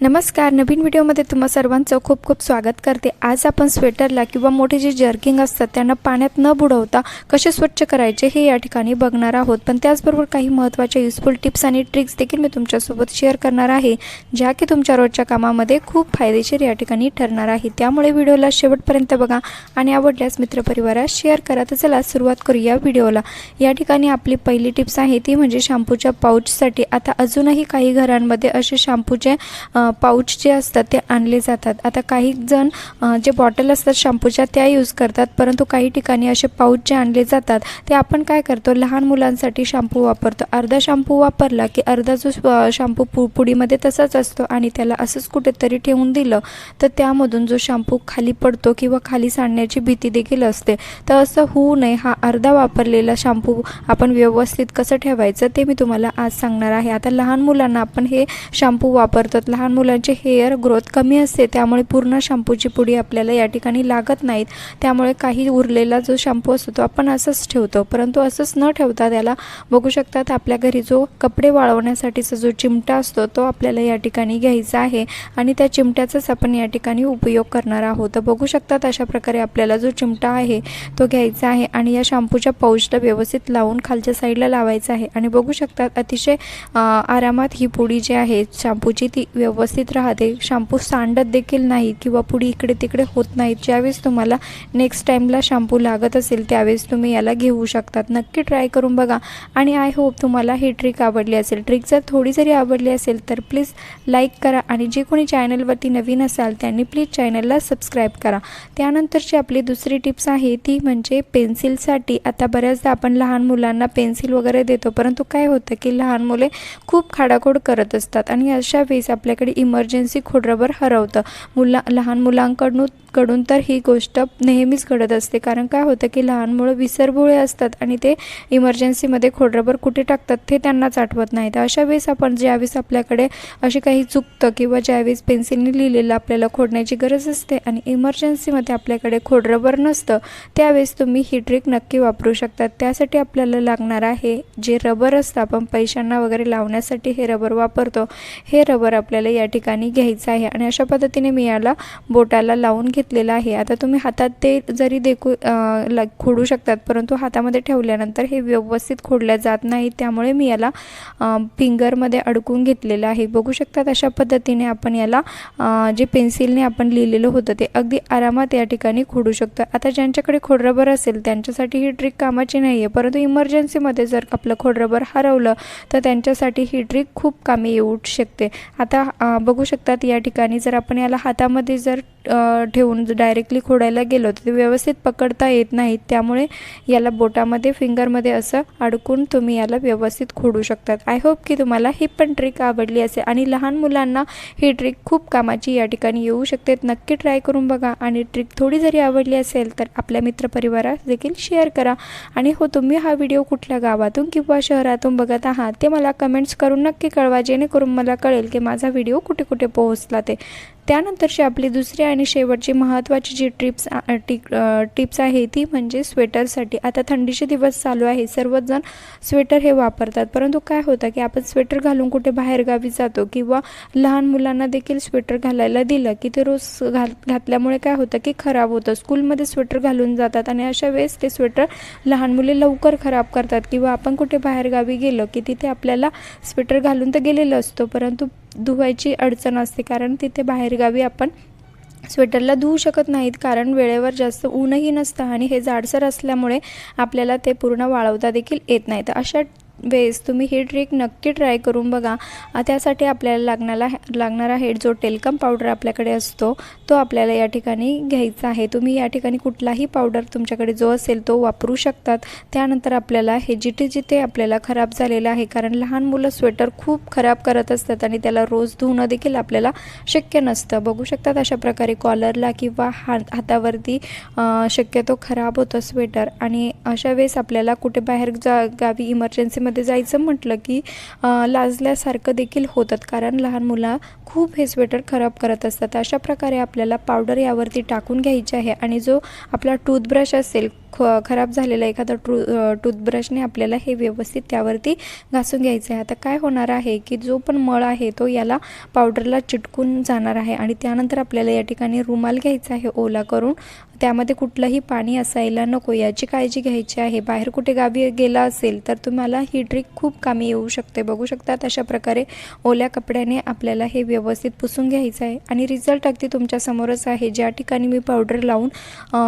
नमस्कार, नवीन व्हिडिओमध्ये तुम्हा सर्वांचं खूप खूप स्वागत करते। आज आपण स्वेटरला किंवा मोठे जे जर्किंग असतात त्यांना पाण्यात न बुडवता कसे स्वच्छ करायचे हे या ठिकाणी बघणार आहोत। पण त्याचबरोबर काही महत्त्वाच्या युजफुल टिप्स आणि ट्रिक्स देखील मी तुमच्यासोबत शेअर करणार आहे, ज्या की तुमच्या रोजच्या कामामध्ये खूप फायदेशीर या ठिकाणी ठरणार आहे। त्यामुळे व्हिडिओला शेवटपर्यंत बघा आणि आवडल्यास मित्रपरिवारास शेअर करा। तर चला सुरुवात करूया व्हिडिओला। या ठिकाणी आपली पहिली टिप्स आहे ती म्हणजे शॅम्पूच्या पाऊचसाठी। आता अजूनही काही घरांमध्ये असे शॅम्पूचे पाउच जे असतात ते आणले जातात। आता काही जण जे बॉटल असतात शॅम्पूच्या त्या यूज करतात, परंतु काही ठिकाणी असे पाउच जे आणले जातात ते आपण काय करतो, लहान मुलांसाठी शॅम्पू वापरतो। अर्धा शॅम्पू वापरला की अर्धा जो शॅम्पू पुडीमध्ये तसाच असतो आणि त्याला असंच कुठेतरी ठेवून दिलं तर त्यामधून जो शॅम्पू खाली पडतो किंवा खाली सांडण्याची भीती देखील असते। तर असं होऊ नये, हा अर्धा वापरलेला शॅम्पू आपण व्यवस्थित कसं ठेवायचं ते मी तुम्हाला आज सांगणार आहे। आता लहान मुलांना आपण हे शॅम्पू वापरतात, लहान मुलांचे हेअर ग्रोथ कमी असते, त्यामुळे पूर्ण शॅम्पूची पुडी आपल्याला या ठिकाणी लागत नाहीत। त्यामुळे काही उरलेला जो शॅम्पू असतो तो आपण असंच ठेवतो, परंतु असंच न ठेवता त्याला बघू शकतात आपल्या घरी जो कपडे वाळवण्यासाठीचा जो चिमटा असतो तो आपल्याला या ठिकाणी घ्यायचा आहे आणि त्या चिमट्याचाच आपण या ठिकाणी उपयोग करणार आहोत। तर बघू शकतात अशा प्रकारे आपल्याला जो चिमटा आहे तो घ्यायचा आहे आणि या शॅम्पूच्या पाऊचला व्यवस्थित लावून खालच्या साईडला लावायचा आहे आणि बघू शकतात अतिशय आरामात ही पुडी जी आहे शॅम्पूची ती व्यवस्थित राहते। शॅम्पू सांडत देखील नाही किंवा पुडी इकडे तिकडे होत नाही। ज्यावेळेस तुम्हाला नेक्स्ट टाइमला शॅम्पू लागत असेल त्यावेळेस तुम्ही याला घेऊ शकतात। नक्की ट्राय करून बघा आणि आय होप तुम्हाला ही ट्रिक आवडली असेल। ट्रिक जर थोडी जरी आवडली असेल तर प्लीज लाईक करा आणि जे कोणी चॅनलवरती नवीन असाल त्यांनी प्लीज चॅनलला सबस्क्राईब करा। त्यानंतरची आपली दुसरी टिप्स आहे ती म्हणजे पेन्सिलसाठी। आता बऱ्याचदा आपण लहान मुलांना पेन्सिल वगैरे देतो, परंतु काय होतं की लहान मुले खूप खाडाखोड करत असतात आणि अशा वेळेस आपल्याकडे इमर्जन्सी खोडरबर हरवतं। लहान मुलांकडून तर ही गोष्ट नेहमीच घडत असते, कारण काय होतं की लहान मुलं विसरभोळे असतात आणि ते इमर्जन्सीमध्ये खोडरबर कुठे टाकतात ते त्यांनाच आठवत नाही। तर अशा वेळेस आपण ज्यावेळेस आपल्याकडे असे काही चुकतं किंवा ज्यावेळेस पेन्सिलने लिहिलेलं आपल्याला खोडण्याची गरज असते आणि इमर्जन्सीमध्ये आपल्याकडे खोडरबर नसतं, त्यावेळेस तुम्ही ही ट्रिक नक्की वापरू शकता। त्यासाठी आपल्याला लागणार आहे जे रबर असतं, आपण पैशांना वगैरे लावण्यासाठी हे रबर वापरतो, हे रबर आपल्याला या ठिकाणी घ्यायचं आहे आणि अशा पद्धतीने मी याला बोटाला लावून घेतलेलं आहे। आता तुम्ही हातात ते जरी खोडू शकतात, परंतु हातामध्ये ठेवल्यानंतर हे व्यवस्थित खोडल्या जात नाही, त्यामुळे मी याला फिंगरमध्ये अडकून घेतलेलं आहे। बघू शकतात अशा पद्धतीने आपण याला जे पेन्सिलने आपण लिहिलेलं होतं ते अगदी आरामात या ठिकाणी खोडू शकतो। आता ज्यांच्याकडे खोडरबर असेल त्यांच्यासाठी ही ट्रिक कामाची नाही आहे, परंतु इमर्जन्सीमध्ये जर आपलं खोडरबर हरवलं तर त्यांच्यासाठी ही ट्रिक खूप कामी येऊ शकते। आता बघू शकतात या ठिकाणी जर आपण याला हातामध्ये जर ठेवून डायरेक्टली खोडायला गेलो तर ते व्यवस्थित पकडता येत नाही, त्यामुळे याला बोटामध्ये फिंगरमध्ये असं अडकून तुम्ही याला व्यवस्थित खोडू शकतात। आय होप की तुम्हाला ही पण ट्रिक आवडली असेल आणि लहान मुलांना ही ट्रिक खूप कामाची या ठिकाणी येऊ शकते। नक्की ट्राय करून बघा आणि ट्रिक थोडी जरी आवडली असेल तर आपल्या मित्रपरिवारास देखील शेअर करा। आणि हो, तुम्ही हा व्हिडिओ कुठल्या गावातून किंवा शहरातून बघत आहात ते मला कमेंट्स करून नक्की कळवा, जेणेकरून मला कळेल की माझा व्हिडिओ कुठे कुठे पोहोचला ते। त्यानंतरची आपली दुसरी आणि शेवटची महत्त्वाची जी टिप्स आहे ती म्हणजे स्वेटरसाठी। आता थंडीचे दिवस चालू आहे, सर्वच जण स्वेटर हे वापरतात, परंतु काय होतं की आपण स्वेटर घालून कुठे बाहेरगावी जातो किंवा लहान मुलांना देखील स्वेटर घालायला दिलं की ते रोज घातल्यामुळे काय होतं की खराब होतं। स्कूलमध्ये स्वेटर घालून जातात आणि अशा वेळेस ते स्वेटर लहान मुले लवकर खराब करतात किंवा आपण कुठे बाहेरगावी गेलो की तिथे आपल्याला स्वेटर घालून तर गेलेलं असतो, परंतु धुवायची अडचण असते, कारण तिथे बाहेरगावी आपण स्वेटरला धुवू शकत नाहीत, कारण वेळेवर जास्त ऊनही नसतं आणि हे जाडसर असल्यामुळे आपल्याला ते पूर्ण वाळवता देखील येत नाही। तर अशा वेळेस तुम्ही ही ट्रिक नक्की ट्राय करून बघा। त्यासाठी आपल्याला लागणार आहे जो टेल्कम पावडर आपल्याकडे असतो तो आपल्याला या ठिकाणी घ्यायचा आहे। तुम्ही या ठिकाणी कुठलाही पावडर तुमच्याकडे जो असेल तो वापरू शकतात। त्यानंतर आपल्याला हे जिथे आपल्याला खराब झालेलं आहे, कारण लहान मुलं स्वेटर खूप खराब करत असतात आणि त्याला रोज धुणं देखील आपल्याला शक्य नसतं। बघू शकतात अशा प्रकारे कॉलरला किंवा हातावरती शक्यतो खराब होतं स्वेटर आणि अशा वेळेस आपल्याला कुठे बाहेर गावी इमर्जन्सीमध्ये स्वेटरमध्ये जायचं म्हटलं की लाजल्यासारखं देखील होतात, कारण लहान मुलं खूप हे स्वेटर खराब करत असतात. अशा प्रकारे आपल्याला पावडर यावरती टाकून घ्यायची आहे आणि जो आपला टूथब्रश असेल, खराब झालेला एखादा टूथब्रशने आपल्याला हे व्यवस्थित त्यावरती घासून घ्यायचं आहे. आता काय होणार आहे की जो पण मळ आहे तो याला पावडरला चिटकून जाणार आहे आणि त्यानंतर आपल्याला या ठिकाणी रुमाल घ्यायचा आहे ओला करून. त्यामध्ये कुठलंही पाणी असायला नको याची काळजी घ्यायची आहे. बाहेर कुठे गावी गेला असेल तर तुम्हाला ही ट्रिक खूप कामी येऊ शकते. बघू शकतात अशा प्रकारे ओल्या कपड्याने आपल्याला हे व्यवस्थित पुसून घ्यायचं आहे आणि रिझल्ट अगदी तुमच्या समोरच आहे. ज्या ठिकाणी मी पावडर लावून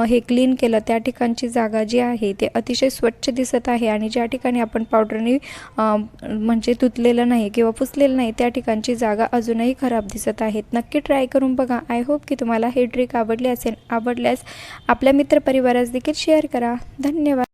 हे क्लीन केलं त्या ठिकाणची जागा जी आहे ते अतिशय स्वच्छ दिसत आहे आणि ज्या ठिकाणी आपण पावडरने म्हणजे धुतलेलं नाही किंवा पुसलेलं नाही त्या ठिकाणची जागा अजूनही खराब दिसत आहेत. नक्की ट्राय करून बघा. आय होप की तुम्हाला हे ट्रिक आवडली असेल. आवडल्यास आपल्या मित्रपरिवारास देखील शेअर करा. धन्यवाद.